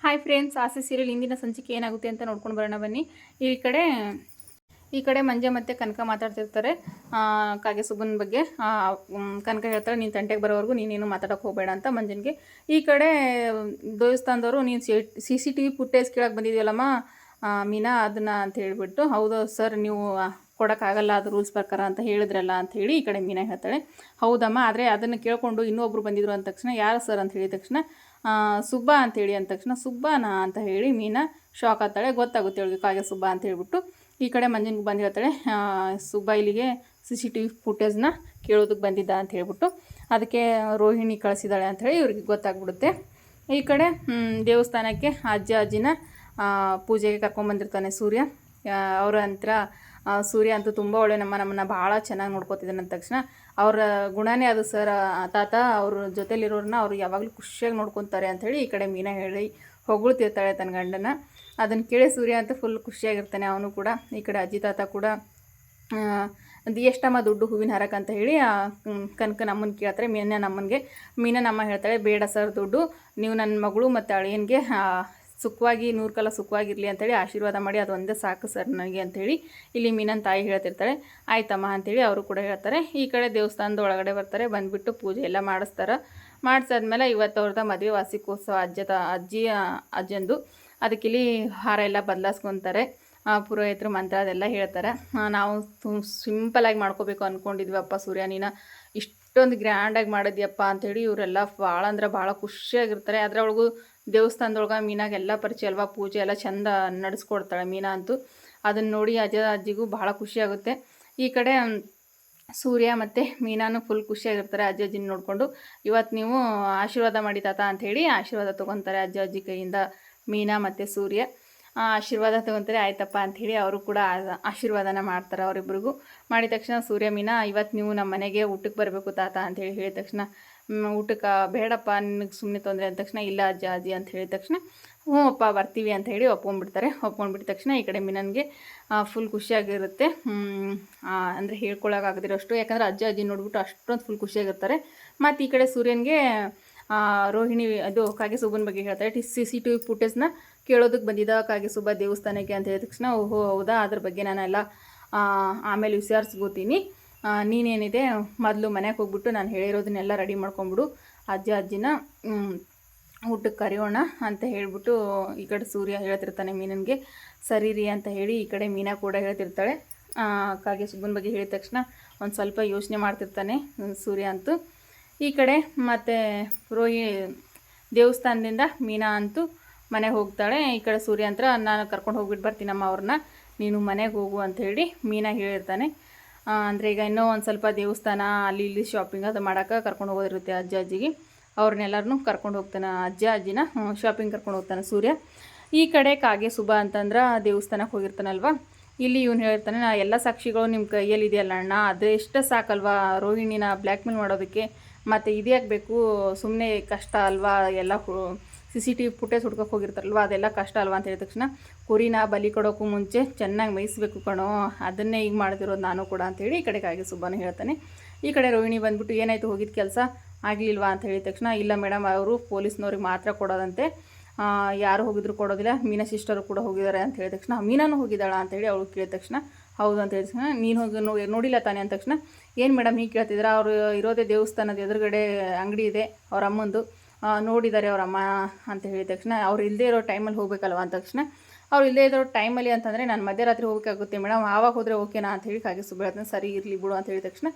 Hi friends, ಆಸೆ serial ಇಂದಿನ ಸಂಚಿಕೆ ಏನಾಗುತ್ತೆ ಅಂತ ನೋಡ್ಕೊಂಡು ಬರೋಣ ಬನ್ನಿ. ಈ ಕಡೆ ಮಂಜ ಮತ್ತು ಕನಕ ಮಾತಾಡ್ತಿರ್ತಾರೆ ಕಾಗೆ ಸುಬ್ಬನ ಬಗ್ಗೆ. ಕನಕ ಹೇಳ್ತಾಳೆ, ನೀನು ತಂಟೆಗೆ ಬರೋವರೆಗೂ ನೀನೇನು ಮಾತಾಡೋಕೆ ಹೋಗಬೇಡ ಅಂತ ಮಂಜನಿಗೆ. ಈ ಕಡೆ ದೇವಸ್ಥಾನದವರು, ನೀನು CCTV ಫುಟೇಜ್ ಕೇಳಕ್ಕೆ ಬಂದಿದೆಯಲ್ಲಮ್ಮ ಮೀನಾ, ಅದನ್ನು ಅಂತ ಹೇಳಿಬಿಟ್ಟು, ಹೌದು ಸರ್ ನೀವು ಕೊಡೋಕ್ಕಾಗಲ್ಲ, ಅದು ರೂಲ್ಸ್ ಪ್ರಕಾರ ಅಂತ ಹೇಳಿದ್ರಲ್ಲ ಅಂತ ಹೇಳಿ ಈ ಕಡೆ ಮೀನಾ ಹೇಳ್ತಾಳೆ. ಹೌದಮ್ಮ, ಆದರೆ ಅದನ್ನು ಕೇಳಿಕೊಂಡು ಇನ್ನೊಬ್ರು ಬಂದಿದ್ರು ಅಂದ ತಕ್ಷಣ, ಯಾರು ಸರ್ ಅಂತ ಹೇಳಿದ ತಕ್ಷಣ ಸುಬ್ಬ ಅಂತೇಳಿ ಅಂದ ತಕ್ಷಣ, ಸುಬ್ಬನಾ ಅಂತ ಹೇಳಿ ಮೀನಾ ಶಾಕ್ ಆಗ್ತಾಳೆ. ಗೊತ್ತಾಗುತ್ತೆ ಅವಳಿಗೆ ಕಾಗೆ ಸುಬ್ಬ ಅಂತ ಹೇಳ್ಬಿಟ್ಟು. ಈ ಕಡೆ ಮಂಜನಿಗೆ ಬಂದು ಹೇಳ್ತಾಳೆ, ಸುಬ್ಬ ಇಲ್ಲಿಗೆ CCTV ಫುಟೇಜ್ನ ಕೇಳೋದಕ್ಕೆ ಬಂದಿದ್ದ ಅಂತ ಹೇಳ್ಬಿಟ್ಟು, ಅದಕ್ಕೆ ರೋಹಿಣಿ ಕಳಿಸಿದ್ದಾಳೆ ಅಂಥೇಳಿ ಇವ್ರಿಗೆ ಗೊತ್ತಾಗ್ಬಿಡುತ್ತೆ. ಈ ಕಡೆ ದೇವಸ್ಥಾನಕ್ಕೆ ಅಜ್ಜಿನ ಪೂಜೆಗೆ ಕರ್ಕೊಂಬಂದಿರ್ತಾನೆ ಸೂರ್ಯ. ಅವರ ಹತ್ರ ಸೂರ್ಯ ಅಂತೂ ತುಂಬ ಒಳ್ಳೆ ನಮ್ಮನ್ನು ಭಾಳ ಚೆನ್ನಾಗಿ ನೋಡ್ಕೋತಿದ್ದಾನೆ ಅಂದ ತಕ್ಷಣ, ಅವರ ಗುಣನೇ ಅದು ಸರ್, ತಾತ ಅವ್ರ ಜೊತೆಲಿರೋರನ್ನ ಅವ್ರು ಯಾವಾಗಲೂ ಖುಷಿಯಾಗಿ ನೋಡ್ಕೊತಾರೆ ಅಂಥೇಳಿ ಈ ಕಡೆ ಮೀನಾ ಹೇಳಿ ಹೊಗಳ್ತಿರ್ತಾಳೆ ತನ್ನ ಗಂಡನ. ಅದನ್ನು ಕೇಳಿ ಸೂರ್ಯ ಅಂತ ಫುಲ್ ಖುಷಿಯಾಗಿರ್ತಾನೆ ಅವನು ಕೂಡ. ಈ ಕಡೆ ಅಜ್ಜಿ ತಾತ ಕೂಡ ಅದು ಎಷ್ಟಮ್ಮ ದುಡ್ಡು ಹೂವಿನ ಹಾರಕ್ಕೆ ಅಂತ ಹೇಳಿ ಕನಕ ನಮ್ಮನ್ನು ಕೇಳ್ತಾರೆ. ಮೀನಾ ನಮ್ಮ ಹೇಳ್ತಾಳೆ, ಬೇಡ ಸರ್ ದುಡ್ಡು, ನೀವು ನನ್ನ ಮಗಳು ಮತ್ತು ಅಳಿಯನಿಗೆ ಸುಖವಾಗಿ 100 ಕಾಲ ಸುಖವಾಗಿರಲಿ ಅಂಥೇಳಿ ಆಶೀರ್ವಾದ ಮಾಡಿ, ಅದು ಒಂದೇ ಸಾಕು ಸರ್ ನನಗೆ ಅಂಥೇಳಿ ಇಲ್ಲಿ ಮೀನನ ತಾಯಿ ಹೇಳ್ತಿರ್ತಾಳೆ. ಆಯ್ತಮ್ಮ ಅಂಥೇಳಿ ಅವರು ಕೂಡ ಹೇಳ್ತಾರೆ. ಈ ಕಡೆ ದೇವಸ್ಥಾನದ ಒಳಗಡೆ ಬರ್ತಾರೆ. ಬಂದುಬಿಟ್ಟು ಪೂಜೆ ಎಲ್ಲ ಮಾಡಿಸಾದ್ಮೇಲೆ ಇವತ್ತು ಅವ್ರದ್ದು ಮದುವೆ ವಾರ್ಷಿಕೋತ್ಸವ ಅಜ್ಜಂದು. ಅದಕ್ಕಿಲ್ಲಿ ಹಾರ ಎಲ್ಲ ಬದಲಾಯಿಸ್ಕೊತಾರೆ. ಪುರೋಹಿತರು ಮಂತ್ರ ಅದೆಲ್ಲ ಹೇಳ್ತಾರೆ. ನಾವು ಸಿಂಪಲಾಗಿ ಮಾಡ್ಕೋಬೇಕು ಅಂದ್ಕೊಂಡಿದ್ವಪ್ಪ ಸೂರ್ಯ, ನೀನು ಇಷ್ಟೊಂದು ಗ್ರ್ಯಾಂಡಾಗಿ ಮಾಡಿದ್ಯಪ್ಪ ಅಂಥೇಳಿ ಇವರೆಲ್ಲ ಭಾಳ ಅಂದ್ರೆ ಭಾಳ ಖುಷಿಯಾಗಿರ್ತಾರೆ. ಅದರೊಳಗೂ ದೇವಸ್ಥಾನದೊಳಗೆ ಮೀನಾಗೆಲ್ಲ ಪರಿಚಯ ಅಲ್ವಾ, ಪೂಜೆ ಎಲ್ಲ ಚೆಂದ ನಡೆಸ್ಕೊಡ್ತಾಳೆ ಮೀನಾ ಅಂತೂ. ಅದನ್ನು ನೋಡಿ ಅಜ್ಜಿಗೂ ಭಾಳ ಖುಷಿಯಾಗುತ್ತೆ. ಈ ಕಡೆ ಸೂರ್ಯ ಮತ್ತು ಮೀನಾನು ಫುಲ್ ಖುಷಿಯಾಗಿರ್ತಾರೆ ಅಜ್ಜಿನ ನೋಡಿಕೊಂಡು. ಇವತ್ತು ನೀವು ಆಶೀರ್ವಾದ ಮಾಡಿ ತಾತ ಅಂಥೇಳಿ ಆಶೀರ್ವಾದ ತೊಗೊತಾರೆ ಅಜ್ಜಿ ಕೈಯಿಂದ ಮೀನಾ ಮತ್ತು ಸೂರ್ಯ. ಆಶೀರ್ವಾದ ತೊಗೊತಾರೆ. ಆಯ್ತಪ್ಪ ಅಂಥೇಳಿ ಅವರು ಕೂಡ ಆಶೀರ್ವಾದನ ಮಾಡ್ತಾರೆ ಅವರಿಬ್ರಿಗೂ. ಮಾಡಿದ ತಕ್ಷಣ ಸೂರ್ಯ, ಮೀನಾ ಇವತ್ತು ನೀವು ನಮ್ಮ ಮನೆಗೆ ಊಟಕ್ಕೆ ಬರಬೇಕು ತಾತ ಅಂಥೇಳಿ ಹೇಳಿದ ತಕ್ಷಣ, ಊಟಕ್ಕೆ ಬೇಡಪ್ಪ ನಿನಗೆ ಸುಮ್ಮನೆ ತೊಂದರೆ ಅಂದ ತಕ್ಷಣ, ಇಲ್ಲ ಅಜ್ಜಿ ಅಂತ ಹೇಳಿದ ತಕ್ಷಣ, ಹ್ಞೂ ಅಪ್ಪ ಬರ್ತೀವಿ ಅಂತ ಹೇಳಿ ಒಪ್ಕೊಂಡ್ಬಿಟ್ಟ ತಕ್ಷಣ ಈ ಕಡೆ ಮೀನನ್ಗೆ ಫುಲ್ ಖುಷಿಯಾಗಿರುತ್ತೆ. ಅಂದರೆ ಹೇಳ್ಕೊಳ್ಳೋಕ್ಕಾಗದಿರೋಷ್ಟು, ಯಾಕಂದರೆ ಅಜ್ಜಿ ನೋಡ್ಬಿಟ್ಟು ಅಷ್ಟೊಂದು ಫುಲ್ ಖುಷಿಯಾಗಿರ್ತಾರೆ. ಮತ್ತು ಈ ಕಡೆ ಸೂರ್ಯನಿಗೆ ರೋಹಿಣಿ ಅದು ಕಾಗೆ ಸುಬ್ಬನ ಬಗ್ಗೆ ಹೇಳ್ತಾರೆ. CCTV ಫುಟೇಜ್ನ ಕೇಳೋದಕ್ಕೆ ಬಂದಿದ್ದ ಕಾಗೆ ಸುಬ್ಬ ದೇವಸ್ಥಾನಕ್ಕೆ ಅಂತ ಹೇಳಿದ ತಕ್ಷಣ, ಓಹೋ ಹೌದಾ, ಅದ್ರ ಬಗ್ಗೆ ನಾನೆಲ್ಲ ಆಮೇಲೆ ವಿಚಾರಿಸ್ಕೋತೀನಿ, ನೀನೇನಿದೆ ಮೊದಲು ಮನೆಗೆ ಹೋಗ್ಬಿಟ್ಟು ನಾನು ಹೇಳಿರೋದನ್ನೆಲ್ಲ ರೆಡಿ ಮಾಡ್ಕೊಂಬಿಡು, ಅಜ್ಜಿನ ಊಟಕ್ಕೆ ಕರೆಯೋಣ ಅಂತ ಹೇಳಿಬಿಟ್ಟು ಈ ಕಡೆ ಸೂರ್ಯ ಹೇಳ್ತಿರ್ತಾನೆ ಮೀನನ್ಗೆ. ಸರಿ ರೀ ಅಂತ ಹೇಳಿ ಈ ಕಡೆ ಮೀನಾ ಕೂಡ ಹೇಳ್ತಿರ್ತಾಳೆ. ಕಾಗೆ ಸುಬ್ಬನ ಬಗ್ಗೆ ಹೇಳಿದ ತಕ್ಷಣ ಒಂದು ಸ್ವಲ್ಪ ಯೋಚನೆ ಮಾಡ್ತಿರ್ತಾನೆ ಸೂರ್ಯ ಅಂತೂ. ಈ ಕಡೆ ಮತ್ತು ದೇವಸ್ಥಾನದಿಂದ ಮೀನಾ ಅಂತೂ ಮನೆಗೆ ಹೋಗ್ತಾಳೆ. ಈ ಕಡೆ ಸೂರ್ಯ ಅಂತ, ನಾನು ಕರ್ಕೊಂಡು ಹೋಗ್ಬಿಟ್ಟು ಬರ್ತೀನಮ್ಮ ಅವ್ರನ್ನ, ನೀನು ಮನೆಗೆ ಹೋಗು ಅಂಥೇಳಿ ಮೀನಾ ಹೇಳಿರ್ತಾನೆ. ಅಂದರೆ ಈಗ ಇನ್ನೂ ಒಂದು ಸ್ವಲ್ಪ ದೇವಸ್ಥಾನ ಅಲ್ಲಿ ಇಲ್ಲಿ ಶಾಪಿಂಗ್ ಅದು ಮಾಡೋಕೆ ಕರ್ಕೊಂಡು ಹೋಗೋದಿರುತ್ತೆ ಅಜ್ಜಿಗೆ. ಅವ್ರನ್ನೆಲ್ಲರನ್ನೂ ಕರ್ಕೊಂಡು ಹೋಗ್ತಾನೆ ಅಜ್ಜಿನ ಶಾಪಿಂಗ್ ಕರ್ಕೊಂಡು ಹೋಗ್ತಾನೆ ಸೂರ್ಯ. ಈ ಕಡೆ ಕಾಗೆ ಸುಬ್ಬ ಅಂತಂದ್ರೆ ದೇವಸ್ಥಾನಕ್ಕೆ ಹೋಗಿರ್ತಾನಲ್ವ, ಇಲ್ಲಿ ಇವನು ಹೇಳ್ತಾನೆ, ನಾ ಎಲ್ಲ ಸಾಕ್ಷಿಗಳು ನಿಮ್ಮ ಕೈಯಲ್ಲಿ ಇದೆಯಲ್ಲ ಅಣ್ಣ, ಅದೆಷ್ಟು ಸಾಕಲ್ವಾ ರೋಹಿಣಿನ ಬ್ಲ್ಯಾಕ್ ಮೇಲ್ ಮಾಡೋದಕ್ಕೆ, ಮತ್ತು ಇದ್ಯಾಕೆ ಬೇಕು, ಸುಮ್ಮನೆ ಕಷ್ಟ ಅಲ್ವಾ, ಎಲ್ಲ CCTV ಫುಟೇಜ್ ಹುಡ್ಕೋಕೆ ಹೋಗಿರ್ತಾರಲ್ವ, ಅದೆಲ್ಲ ಕಷ್ಟ ಅಲ್ವಾ ಅಂತ ಹೇಳಿದ ತಕ್ಷಣ, ಕುರಿನ ಬಲಿ ಕೊಡೋಕ್ಕೂ ಮುಂಚೆ ಚೆನ್ನಾಗಿ ಮೇಯಿಸ್ಬೇಕು ಕಣೋ, ಅದನ್ನೇ ಈಗ ಮಾಡ್ತಿರೋದು ನಾನು ಕೂಡ ಅಂಥೇಳಿ ಈ ಕಡೆ ಕಾಗೆ ಸುಬ್ಬನ ಹೇಳ್ತಾನೆ. ಈ ಕಡೆ ರೋಹಿಣಿ ಬಂದುಬಿಟ್ಟು, ಏನಾಯಿತು ಹೋಗಿದ್ದ ಕೆಲಸ ಆಗಲಿಲ್ವಾ ಅಂತ ಹೇಳಿದ ತಕ್ಷಣ, ಇಲ್ಲ ಮೇಡಮ್ ಅವರು ಪೊಲೀಸ್ನವ್ರಿಗೆ ಮಾತ್ರ ಕೊಡೋದಂತೆ, ಯಾರು ಹೋಗಿದ್ರು ಕೊಡೋದಿಲ್ಲ, ಮೀನಾ ಸಿಸ್ಟರು ಕೂಡ ಹೋಗಿದ್ದಾರೆ ಅಂತ ಹೇಳಿದ ತಕ್ಷಣ, ಮೀನಾನು ಹೋಗಿದ್ದಾಳ ಅಂತೇಳಿ ಅವಳು ಕೇಳಿದ ತಕ್ಷಣ, ಹೌದು ಅಂತ ಹೇಳಿದ ತಕ್ಷಣ, ನೀನು ಹೋಗಿ ನೋಡಿಲ್ಲ ತಾನೆ ಅಂದ ತಕ್ಷಣ, ಏನು ಮೇಡಮ್ ಹೀಗೆ ಕೇಳ್ತಿದ್ರೆ, ಅವರು ಇರೋದೇ ದೇವಸ್ಥಾನದ ಎದುರುಗಡೆ ಅಂಗಡಿ ಇದೆ ಅವ್ರ ಅಮ್ಮಂದು, ನೋಡಿದ್ದಾರೆ ಅವ್ರ ಅಮ್ಮ ಅಂತ ಹೇಳಿದ ತಕ್ಷಣ, ಅವ್ರು ಇಲ್ಲದೇ ಇರೋ ಟೈಮಲ್ಲಿ ಹೋಗ್ಬೇಕಲ್ವ ಅಂದ ತಕ್ಷಣ, ಅವ್ರು ಇಲ್ಲದೇ ಇರೋ ಟೈಮಲ್ಲಿ ಅಂತಂದರೆ ನಾನು ಮಧ್ಯರಾತ್ರಿ ಹೋಗಬೇಕಾಗುತ್ತೆ ಮೇಡಮ್, ಆವಾಗ ಹೋದರೆ ಓಕೆನಾ ಅಂತ ಹೇಳಿ ಕಾಗೆ ಸುಬ್ಬ ಹೇಳ್ತಾನೆ. ಸರಿ ಇರಲಿ ಬಿಡು ಅಂತ ಹೇಳಿದ ತಕ್ಷಣ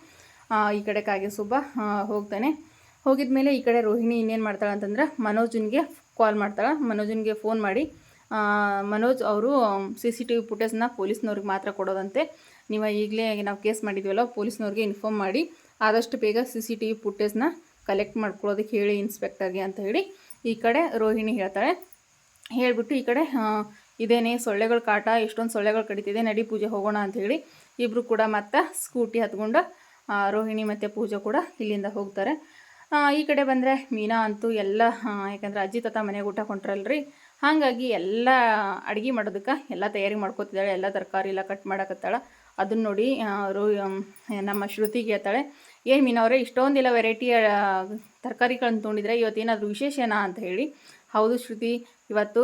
ಈ ಕಡೆ ಕಾಗೆ ಸುಬ್ಬ ಹೋಗ್ತಾನೆ. ಹೋಗಿದ ಮೇಲೆ ಈ ಕಡೆ ರೋಹಿಣಿ ಇನ್ನೇನು ಮಾಡ್ತಾಳೆ ಅಂತಂದ್ರೆ, ಮನೋಜನ್ಗೆ ಕಾಲ್ ಮಾಡ್ತಾಳೆ. ಮನೋಜನ್ಗೆ ಫೋನ್ ಮಾಡಿ, ಮನೋಜ್ ಅವರು CCTV ಫುಟೇಜ್ನ ಪೊಲೀಸ್ನವ್ರಿಗೆ ಮಾತ್ರ ಕೊಡೋದಂತೆ, ನೀವು ಈಗಲೇ ನಾವು ಕೇಸ್ ಮಾಡಿದ್ವಲ್ಲ ಪೊಲೀಸ್ನವ್ರಿಗೆ ಇನ್ಫಾರ್ಮ್ ಮಾಡಿ ಆದಷ್ಟು ಬೇಗ CCTV ಫುಟೇಜ್ನ ಕಲೆಕ್ಟ್ ಮಾಡ್ಕೊಳ್ಳೋದಕ್ಕೆ ಹೇಳಿ ಇನ್ಸ್ಪೆಕ್ಟರ್ಗೆ ಅಂತ ಹೇಳಿ ಈ ಕಡೆ ರೋಹಿಣಿ ಹೇಳ್ತಾಳೆ. ಹೇಳಿಬಿಟ್ಟು ಈ ಕಡೆ ಇದೇನೇ ಸೊಳ್ಳೆಗಳ ಕಾಟ, ಎಷ್ಟೊಂದು ಸೊಳ್ಳೆಗಳು ಕಡಿತಿದೆ, ನಡಿ ಪೂಜೆ ಹೋಗೋಣ ಅಂಥೇಳಿ ಇಬ್ಬರು ಕೂಡ ಮತ್ತೆ ಸ್ಕೂಟಿ ಹತ್ಕೊಂಡು ರೋಹಿಣಿ ಮತ್ತು ಪೂಜೆ ಕೂಡ ಇಲ್ಲಿಂದ ಹೋಗ್ತಾರೆ. ಈ ಕಡೆ ಬಂದರೆ ಮೀನಾ ಅಂತೂ ಎಲ್ಲ, ಯಾಕಂದರೆ ಅಜ್ಜಿ ತಾತ ಮನೆಗೆ ಊಟ ಕೊಂಟ್ರಲ್ರಿ, ಹಾಗಾಗಿ ಎಲ್ಲ ಅಡುಗೆ ಮಾಡೋದಕ್ಕೆ ಎಲ್ಲ ತಯಾರಿ ಮಾಡ್ಕೋತಿದ್ದಾಳೆ. ಎಲ್ಲ ತರಕಾರಿ ಎಲ್ಲ ಕಟ್ ಮಾಡಕತ್ತಾಳೆ. ಅದನ್ನು ನೋಡಿ ನಮ್ಮ ಶ್ರುತಿಗೆ ಹೇಳ್ತಾಳೆ, ಏನು ಮೀನವ್ರೆ ಇಷ್ಟೊಂದೆಲ್ಲ ವೆರೈಟಿಯ ತರಕಾರಿಗಳನ್ನು ತೊಗೊಂಡಿದ್ರೆ ಇವತ್ತೇನಾದರೂ ವಿಶೇಷನಾ ಅಂತ ಹೇಳಿ. ಹೌದು ಶ್ರುತಿ, ಇವತ್ತು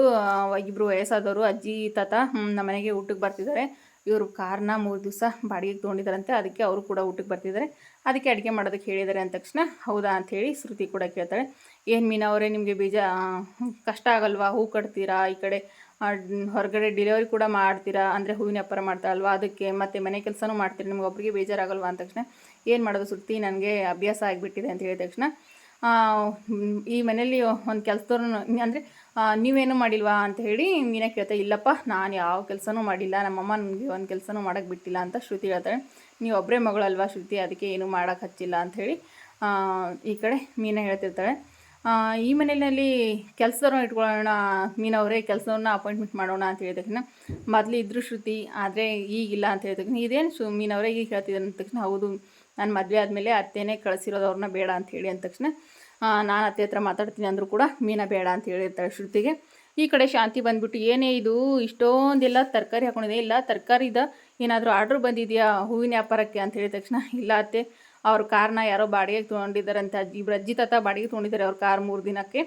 ಇಬ್ಬರು ವಯಸ್ಸಾದವರು ಅಜ್ಜಿ ತಾತ ನಮ್ಮ ಮನೆಗೆ ಊಟಕ್ಕೆ ಬರ್ತಿದ್ದಾರೆ. ಇವರು ಕಾರ್ನ 3 ದಿವಸ ಬಾಡಿಗೆಗೆ ತೊಗೊಂಡಿದ್ದಾರಂತೆ, ಅದಕ್ಕೆ ಅವರು ಕೂಡ ಊಟಕ್ಕೆ ಬರ್ತಿದ್ದಾರೆ. ಅದಕ್ಕೆ ಅಡುಗೆ ಮಾಡೋದಕ್ಕೆ ಹೇಳಿದ್ದಾರೆ ಅಂದ ತಕ್ಷಣ ಹೌದಾ ಅಂಥೇಳಿ ಶ್ರುತಿ ಕೂಡ ಕೇಳ್ತಾಳೆ. ಏನು ಮೀನಾ ಅವರೇ, ನಿಮಗೆ ಕಷ್ಟ ಆಗಲ್ವಾ? ಹೂ ಕಟ್ತೀರಾ, ಈ ಕಡೆ ಹೊರಗಡೆ ಡೆಲಿವರಿ ಕೂಡ ಮಾಡ್ತೀರಾ, ಅಂದರೆ ಹೂವಿನ ವ್ಯಾಪಾರ ಮಾಡ್ತಾರಲ್ವಾ, ಅದಕ್ಕೆ ಮತ್ತು ಮನೆ ಕೆಲಸನೂ ಮಾಡ್ತೀರಿ, ನಿಮ್ಗೆ ಒಬ್ಬರಿಗೆ ಬೇಜಾರಾಗಲ್ವಾ ಅಂದ ತಕ್ಷಣ ಏನು ಮಾಡೋದು ಶ್ರುತಿ, ನನಗೆ ಅಭ್ಯಾಸ ಆಗಿಬಿಟ್ಟಿದೆ ಅಂತ ಹೇಳಿದ ತಕ್ಷಣ ಈ ಮನೇಲಿ ಒಂದು ಕೆಲಸದವ್ರನ್ನ ಅಂದರೆ ನೀವೇನು ಮಾಡಿಲ್ವಾ ಅಂತ ಹೇಳಿ ಮೀನಾ ಕೇಳ್ತಾ, ಇಲ್ಲಪ್ಪ ನಾನು ಯಾವ ಕೆಲಸನೂ ಮಾಡಿಲ್ಲ, ನಮ್ಮಮ್ಮ ನನಗೆ ಒಂದು ಕೆಲಸನೂ ಮಾಡೋಕ್ಕೆ ಬಿಟ್ಟಿಲ್ಲ ಅಂತ ಶ್ರುತಿ ಹೇಳ್ತಾಳೆ. ನೀವು ಒಬ್ಬರೇ ಮಗಳಲ್ವಾ ಶ್ರುತಿ, ಅದಕ್ಕೆ ಏನೂ ಮಾಡೋಕ್ಕೆ ಹಚ್ಚಿಲ್ಲ ಅಂಥೇಳಿ ಈ ಕಡೆ ಮೀನಾ ಹೇಳ್ತಿರ್ತಾಳೆ. ಈ ಮನೆಯಲ್ಲಿ ಕೆಲಸದವ್ರನ್ನ ಇಟ್ಕೊಳ್ಳೋಣ ಮೀನವರೇ, ಕೆಲಸದವ್ರನ್ನ ಅಪಾಯಿಂಟ್ಮೆಂಟ್ ಮಾಡೋಣ ಅಂತ ಹೇಳಿದ ತಕ್ಷಣ ಮೊದಲು ಇದ್ದರು ಶ್ರುತಿ, ಆದರೆ ಈಗಿಲ್ಲ ಅಂತ ಹೇಳಿದ ತಕ್ಷಣ ಇದೇನು ಮೀನವರೇ ಈಗ ಹೇಳ್ತಿದ್ದಾರೆ ಅಂದ ತಕ್ಷಣ ಹೌದು, ನಾನು ಮದುವೆ ಆದಮೇಲೆ ಅತ್ತೇನೆ ಕಳಿಸಿರೋದು ಅವ್ರನ್ನ ಬೇಡ ಅಂತ ಹೇಳಿ ಅಂದ ತಕ್ಷಣ ನಾನು ಅತ್ತೆ ಹತ್ರ ಮಾತಾಡ್ತೀನಿ ಅಂದರೂ ಕೂಡ ಮೀನಾ ಬೇಡ ಅಂತ ಹೇಳಿರ್ತಾಳೆ ಶ್ರುತಿಗೆ. ಈ ಕಡೆ ಶಾಂತಿ ಬಂದುಬಿಟ್ಟು ಏನೇ ಇದು ಇಷ್ಟೊಂದೆಲ್ಲ ತರಕಾರಿ ಹಾಕೊಂಡಿದೆ, ಇಲ್ಲ ತರಕಾರಿದ ಏನಾದರೂ ಆರ್ಡ್ರ್ ಬಂದಿದೆಯಾ ಹೂವಿನ ವ್ಯಾಪಾರಕ್ಕೆ ಅಂತ ಹೇಳಿದ ತಕ್ಷಣ ಇಲ್ಲ ಅತ್ತೆ, ಅವ್ರ ಕಾರ್ನ ಯಾರೋ ಬಾಡಿಗೆಗೆ ತೊಗೊಂಡಿದ್ದಾರಂತೆ, ಇಬ್ಬರು ಅಜ್ಜಿ ತಾತ ಬಾಡಿಗೆ ತೊಗೊಂಡಿದ್ದಾರೆ ಅವ್ರ ಕಾರ್ 3 ದಿನಕ್ಕೆ,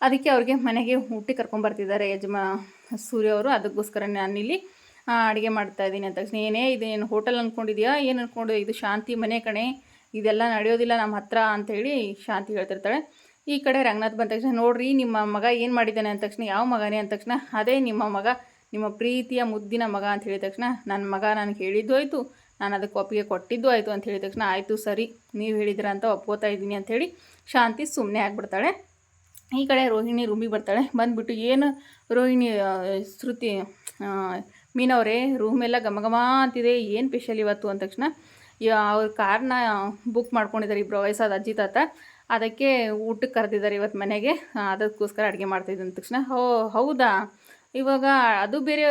ಅದಕ್ಕೆ ಅವ್ರಿಗೆ ಮನೆಗೆ ಊಟಕ್ಕೆ ಕರ್ಕೊಂಬರ್ತಿದ್ದಾರೆ ಸೂರ್ಯ ಅವರು, ಅದಕ್ಕೋಸ್ಕರ ನಾನಿಲ್ಲಿ ಅಡುಗೆ ಮಾಡ್ತಾಯಿದ್ದೀನಿ ಅಂತ ತಕ್ಷಣ ಏನೇ ಇದೇನು ಹೋಟೆಲ್ ಅಂದ್ಕೊಂಡಿದ್ಯಾ, ಏನು ಅಂದ್ಕೊಂಡು, ಇದು ಶಾಂತಿ ಮನೆ ಕಣೆ, ಇದೆಲ್ಲ ನಡೆಯೋದಿಲ್ಲ ನಮ್ಮ ಹತ್ರ ಅಂಥೇಳಿ ಶಾಂತಿ ಹೇಳ್ತಿರ್ತಾಳೆ. ಈ ಕಡೆ ರಂಗನಾಥ್ ಬಂದ ತಕ್ಷಣ ನೋಡ್ರಿ ನಿಮ್ಮ ಮಗ ಏನು ಮಾಡಿದ್ದಾನೆ ಅಂದ ತಕ್ಷಣ ಯಾವ ಮಗನೇ ಅಂದ ತಕ್ಷಣ ಅದೇ ನಿಮ್ಮ ಮಗ, ನಿಮ್ಮ ಪ್ರೀತಿಯ ಮುದ್ದಿನ ಮಗ ಅಂತ ಹೇಳಿದ ತಕ್ಷಣ ನನ್ನ ಮಗ ನನಗೆ ಹೇಳಿದ್ದು ಆಯಿತು, ನಾನು ಅದಕ್ಕೆ ಒಪ್ಪಿಗೆ ಕೊಟ್ಟಿದ್ದು ಆಯಿತು ಅಂತ ಹೇಳಿದ ತಕ್ಷಣ ಆಯಿತು ಸರಿ ನೀವು ಹೇಳಿದಿರ ಅಂತ ಒಪ್ಕೋತಾ ಇದ್ದೀನಿ ಅಂಥೇಳಿ ಶಾಂತಿ ಸುಮ್ಮನೆ ಆಗಿಬಿಡ್ತಾಳೆ. ಈ ಕಡೆ ರೋಹಿಣಿ ರೂಮಿಗೆ ಬರ್ತಾಳೆ. ಬಂದುಬಿಟ್ಟು ಏನು ರೋಹಿಣಿ ಶ್ರುತಿ ಮೀನವರೇ ರೂಮೆಲ್ಲ ಘಮ ಅಂತಿದೆ, ಏನು ಸ್ಪೆಷಲ್ ಇವತ್ತು ಅಂದ ತಕ್ಷಣ ಅವ್ರ ಕಾರ್ನ ಬುಕ್ ಮಾಡ್ಕೊಂಡಿದ್ದಾರೆ ಇಬ್ಬರು ವಯಸ್ಸಾದ ಅಜ್ಜಿ ತಾತ, ಅದಕ್ಕೆ ಊಟಕ್ಕೆ ಕರೆದಿದ್ದಾರೆ ಇವತ್ತು ಮನೆಗೆ, ಅದಕ್ಕೋಸ್ಕರ ಅಡುಗೆ ಮಾಡ್ತಾಯಿದ್ದೆ ಅಂದ ತಕ್ಷಣ ಹೌದಾ, ಇವಾಗ ಅದು ಬೇರೆ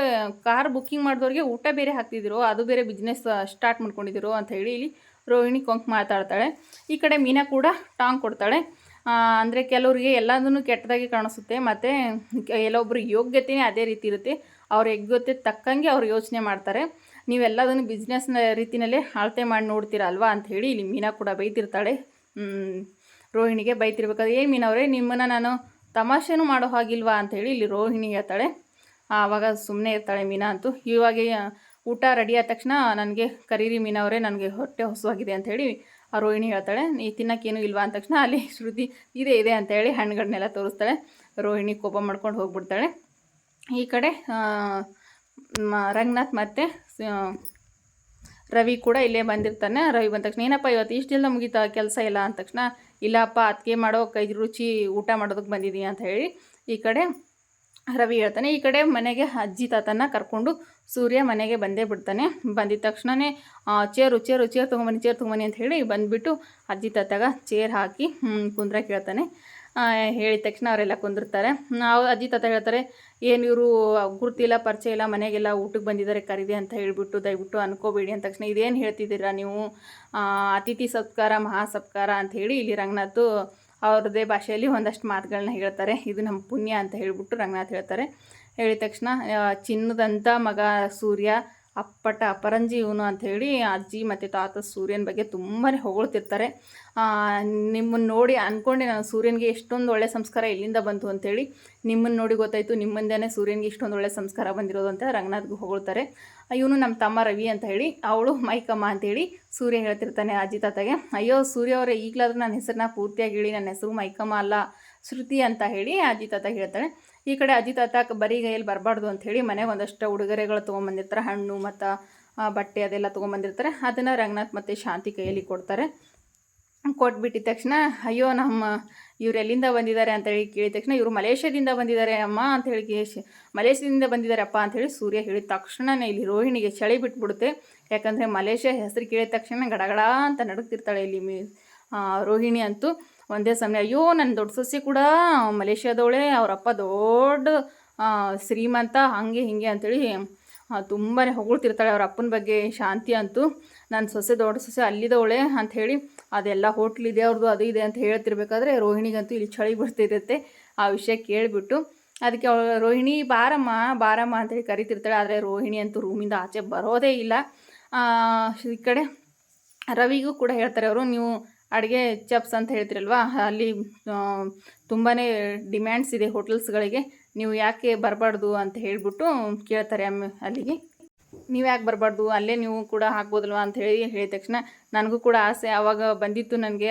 ಕಾರ್ ಬುಕ್ಕಿಂಗ್ ಮಾಡಿದವ್ರಿಗೆ ಊಟ ಬೇರೆ ಹಾಕ್ತಿದ್ದೀರೋ, ಅದು ಬೇರೆ ಬಿಸ್ನೆಸ್ ಸ್ಟಾರ್ಟ್ ಮಾಡ್ಕೊಂಡಿದ್ದೀರೋ ಅಂತ ಹೇಳಿ ಇಲ್ಲಿ ರೋಹಿಣಿ ಕೊಂಕ್ ಮಾತಾಡ್ತಾಳೆ. ಈ ಕಡೆ ಮೀನಾ ಕೂಡ ಟಾಂಗ್ ಕೊಡ್ತಾಳೆ. ಅಂದರೆ ಕೆಲವರಿಗೆ ಎಲ್ಲದೂ ಕೆಟ್ಟದಾಗಿ ಕಾಣಿಸುತ್ತೆ, ಮತ್ತು ಕೆಲವೊಬ್ಬರು ಯೋಗ್ಯತೆಯೇ ಅದೇ ರೀತಿ ಇರುತ್ತೆ, ಅವ್ರ ಯೋಗ್ಯತೆ ತಕ್ಕಂಗೆ ಅವ್ರು ಯೋಚನೆ ಮಾಡ್ತಾರೆ, ನೀವೆಲ್ಲದನ್ನು ಬಿಸ್ನೆಸ್ನ ರೀತಿಯಲ್ಲೇ ಅಳತೆ ಮಾಡಿ ನೋಡ್ತೀರ ಅಲ್ವಾ ಅಂತ ಹೇಳಿ ಇಲ್ಲಿ ಮೀನಾ ಕೂಡ ಬೈತಿರ್ತಾಳೆ. ರೋಹಿಣಿಗೆ ಬೈತಿರ್ಬೇಕಾದ್ರೆ ಏನು ಮೀನವರೇ ನಿಮ್ಮನ್ನು ನಾನು ತಮಾಷೆನೂ ಮಾಡೋ ಹಾಗಿಲ್ವಾ ಅಂಥೇಳಿ ಇಲ್ಲಿ ರೋಹಿಣಿ ಹೇಳ್ತಾಳೆ. ಆವಾಗ ಸುಮ್ಮನೆ ಇರ್ತಾಳೆ ಮೀನಾ ಅಂತೂ. ಇವಾಗ ಊಟ ರೆಡಿ ಆದ ತಕ್ಷಣ ನನಗೆ ಕರೀರಿ ಮೀನವರೇ, ನನಗೆ ಹೊಟ್ಟೆ ಹಸುವಾಗಿದೆ ಅಂಥೇಳಿ ಆ ರೋಹಿಣಿ ಹೇಳ್ತಾಳೆ. ನೀ ತಿನ್ನೋಕ್ಕೇನು ಇಲ್ವಾ ಅಂದ ತಕ್ಷಣ ಅಲ್ಲಿ ಶ್ರುತಿ ಇದೆ ಅಂಥೇಳಿ ಹಣ್ಣುಗಳನ್ನೆಲ್ಲ ತೋರಿಸ್ತಾಳೆ. ರೋಹಿಣಿ ಕೋಪ ಮಾಡ್ಕೊಂಡು ಹೋಗ್ಬಿಡ್ತಾಳೆ. ಈ ಕಡೆ ರಂಗನಾಥ್ ಮತ್ತು ರವಿ ಕೂಡ ಇಲ್ಲೇ ಬಂದಿರ್ತಾನೆ. ರವಿ ಬಂದ ತಕ್ಷಣ ಏನಪ್ಪ ಇವತ್ತು ಇಷ್ಟು ಜಲ್ದ ಮುಗೀತಾ ಕೆಲಸ ಇಲ್ಲ ಅಂದ ತಕ್ಷಣ ಇಲ್ಲಪ್ಪ ಅದಕ್ಕೆ ಮಾಡೋ ಕೈ ರುಚಿ ಊಟ ಮಾಡೋದಕ್ಕೆ ಬಂದಿದ್ದೀನಿ ಅಂತ ಹೇಳಿ ಈ ಕಡೆ ರವಿ ಹೇಳ್ತಾನೆ. ಈ ಕಡೆ ಮನೆಗೆ ಅಜ್ಜಿ ತಾತನ ಕರ್ಕೊಂಡು ಸೂರ್ಯ ಮನೆಗೆ ಬಂದೇ ಬಿಡ್ತಾನೆ. ಬಂದಿದ್ದ ತಕ್ಷಣವೇ ಚೇರು ತೊಗೊಂಬನ್ನಿ ಅಂತ ಹೇಳಿ ಬಂದುಬಿಟ್ಟು ಅಜ್ಜಿ ತಾತಾಗ ಚೇರ್ ಹಾಕಿ ಕುಂದ್ರಕ್ಕೆ ಹೇಳ್ತಾನೆ. ಹೇಳಿದ ತಕ್ಷಣ ಅವರೆಲ್ಲ ಕುಂದಿರ್ತಾರೆ. ನಾವು ಅಜ್ಜಿ ತಾತ ಹೇಳ್ತಾರೆ, ಏನು ಇವರು ಗುರ್ತಿಲ್ಲ ಪರಿಚಯ ಇಲ್ಲ, ಮನೆಗೆಲ್ಲ ಊಟಕ್ಕೆ ಬಂದಿದ್ದಾರೆ ಕರೀದೆ ಅಂತ ಹೇಳಿಬಿಟ್ಟು ದಯವಿಟ್ಟು ಅನ್ಕೋಬೇಡಿ ಅಂದ ತಕ್ಷಣ ಇದೇನು ಹೇಳ್ತಿದ್ದೀರಾ ನೀವು, ಅತಿಥಿ ಸತ್ಕಾರ ಮಹಾ ಸತ್ಕಾರ ಅಂಥೇಳಿ ಇಲ್ಲಿ ರಂಗನಾಥ್ ಅವ್ರದ್ದೇ ಭಾಷೆಯಲ್ಲಿ ಒಂದಷ್ಟು ಮಾತುಗಳನ್ನ ಹೇಳ್ತಾರೆ. ಇದು ನಮ್ಮ ಪುಣ್ಯ ಅಂತ ಹೇಳಿಬಿಟ್ಟು ರಂಗನಾಥ್ ಹೇಳ್ತಾರೆ. ಹೇಳಿದ ತಕ್ಷಣ ಚಿನ್ನದಂಥ ಮಗ ಸೂರ್ಯ, ಅಪ್ಪಟ ಅಪರಂಜಿ ಇವನು ಅಂಥೇಳಿ ಅಜ್ಜಿ ಮತ್ತು ತಾತ ಸೂರ್ಯನ ಬಗ್ಗೆ ತುಂಬಾ ಹೊಗಳ್ತಿರ್ತಾರೆ. ನಿಮ್ಮನ್ನು ನೋಡಿ ಅಂದ್ಕೊಂಡೆ ನಾನು ಸೂರ್ಯನಿಗೆ ಎಷ್ಟೊಂದು ಒಳ್ಳೆ ಸಂಸ್ಕಾರ ಎಲ್ಲಿಂದ ಬಂತು ಅಂಥೇಳಿ, ನಿಮ್ಮನ್ನು ನೋಡಿ ಗೊತ್ತಾಯಿತು ನಿಮ್ಮಿಂದನೇ ಸೂರ್ಯನಿಗೆ ಇಷ್ಟೊಂದು ಒಳ್ಳೆ ಸಂಸ್ಕಾರ ಬಂದಿರೋದು ಅಂತ ರಂಗನಾಥ್ಗೂ ಹೊಗಳ್ತಾರೆ. ಇವನು ನಮ್ಮ ತಮ್ಮ ರವಿ ಅಂತ ಹೇಳಿ, ಅವಳು ಮೈಕಮ್ಮ ಅಂಥೇಳಿ ಸೂರ್ಯ ಹೇಳ್ತಿರ್ತಾನೆ ಅಜ್ಜಿ ತಾತಗೆ. ಅಯ್ಯೋ ಸೂರ್ಯ ಅವರೇ, ಈಗಲಾದರೂ ನನ್ನ ಹೆಸರನ್ನ ಪೂರ್ತಿಯಾಗಿ ಹೇಳಿ, ನನ್ನ ಹೆಸರು ಮೈಕಮ್ಮ ಅಲ್ಲ ಶ್ರುತಿ ಅಂತ ಹೇಳಿ ಅಜ್ಜಿ ತಾತ ಹೇಳ್ತಾಳೆ. ಈ ಕಡೆ ಅಜ್ಜಿ ತಾತ ಬರೀ ಕೈಯಲ್ಲಿ ಬರಬಾರ್ದು ಅಂಥೇಳಿ ಮನೆಗೆ ಒಂದಷ್ಟು ಉಡುಗೊರೆಗಳು ತೊಗೊಂಬಂದಿರ್ತಾರೆ, ಹಣ್ಣು ಮತ್ತು ಬಟ್ಟೆ ಅದೆಲ್ಲ ತೊಗೊಂಬಂದಿರ್ತಾರೆ. ಅದನ್ನು ರಂಗನಾಥ್ ಮತ್ತು ಶಾಂತಿ ಕೈಯಲ್ಲಿ ಕೊಡ್ತಾರೆ. ಕೊಟ್ಬಿಟ್ಟಿದ ತಕ್ಷಣ ಅಯ್ಯೋ ನಮ್ಮ ಇವ್ರು ಎಲ್ಲಿಂದ ಬಂದಿದ್ದಾರೆ ಅಂತೇಳಿ ಕೇಳಿದ ತಕ್ಷಣ ಇವರು ಮಲೇಷ್ಯಾದಿಂದ ಬಂದಿದ್ದಾರೆ ಅಮ್ಮ ಅಂಥೇಳಿ ಮಲೇಷ್ಯಾದಿಂದ ಬಂದಿದ್ದಾರೆ ಅಪ್ಪ ಅಂಥೇಳಿ ಸೂರ್ಯ ಹೇಳಿದ ತಕ್ಷಣವೇ ಇಲ್ಲಿ ರೋಹಿಣಿಗೆ ಚಳಿ ಬಿಟ್ಬಿಡುತ್ತೆ. ಯಾಕಂದರೆ ಮಲೇಷ್ಯಾ ಹೆಸರು ಕೇಳಿದ ತಕ್ಷಣ ಗಡಗಡ ಅಂತ ನಡುಗ್ತಿರ್ತಾಳೆ ಇಲ್ಲಿ ರೋಹಿಣಿ ಅಂತೂ. ಒಂದೇ ಸಮಯ ಅಯ್ಯೋ ನನ್ನ ದೊಡ್ಡ ಸೊಸೆ ಕೂಡ ಮಲೇಷ್ಯಾದವಳೆ, ಅವರಪ್ಪ ದೊಡ್ಡ ಶ್ರೀಮಂತ, ಹಾಗೆ ಹೀಗೆ ಅಂಥೇಳಿ ತುಂಬಾ ಹೊಗಳ್ತಿರ್ತಾಳೆ ಅವ್ರ ಅಪ್ಪನ ಬಗ್ಗೆ ಶಾಂತಿ ಅಂತೂ. ನನ್ನ ಸೊಸೆ ದೊಡ್ಡ ಸೊಸೆ ಅಲ್ಲಿದವಳೆ ಅಂಥೇಳಿ ಅದೆಲ್ಲ ಹೋಟ್ಲಿದೆ ಅವ್ರದ್ದು ಅದು ಇದೆ ಅಂತ ಹೇಳ್ತಿರ್ಬೇಕಾದ್ರೆ ರೋಹಿಣಿಗಂತೂ ಇಲ್ಲಿ ಚಳಿ ಬಿಡ್ತಿರುತ್ತೆ ಆ ವಿಷಯ ಕೇಳಿಬಿಟ್ಟು. ಅದಕ್ಕೆ ಅವಳು ರೋಹಿಣಿ ಬಾರಮ್ಮ ಅಂತೇಳಿ ಕರಿತಿರ್ತಾಳೆ. ಆದರೆ ರೋಹಿಣಿ ಅಂತೂ ರೂಮಿಂದ ಆಚೆ ಬರೋದೇ ಇಲ್ಲ. ಈ ಕಡೆ ರವಿಗೂ ಕೂಡ ಹೇಳ್ತಾರೆ ಅವರು, ನೀವು ಅಡುಗೆ ಚಪ್ಸ್ ಅಂತ ಹೇಳ್ತಿರಲ್ವ, ಅಲ್ಲಿ ತುಂಬಾ ಡಿಮ್ಯಾಂಡ್ಸ್ ಇದೆ ಹೋಟೆಲ್ಸ್ಗಳಿಗೆ, ನೀವು ಯಾಕೆ ಬರಬಾರ್ದು ಅಂತ ಹೇಳಿಬಿಟ್ಟು ಕೇಳ್ತಾರೆ ಅಲ್ಲಿಗೆ. ನೀವು ಯಾಕೆ ಬರಬಾರ್ದು, ಅಲ್ಲೇ ನೀವು ಕೂಡ ಹಾಕ್ಬೋದಲ್ವ ಅಂತ ಹೇಳಿದ ತಕ್ಷಣ ನನಗೂ ಕೂಡ ಆಸೆ ಆವಾಗ ಬಂದಿತ್ತು, ನನಗೆ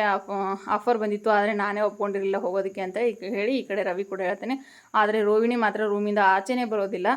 ಆಫರ್ ಬಂದಿತ್ತು, ಆದರೆ ನಾನೇ ಒಪ್ಕೊಂಡಿರಲಿಲ್ಲ ಹೋಗೋದಕ್ಕೆ ಅಂತ ಹೇಳಿ ಈ ಕಡೆ ರವಿ ಕೂಡ ಹೇಳ್ತಾನೆ. ಆದರೆ ರೋಹಿಣಿ ಮಾತ್ರ ರೂಮಿಂದ ಆಚೆನೇ ಬರೋದಿಲ್ಲ.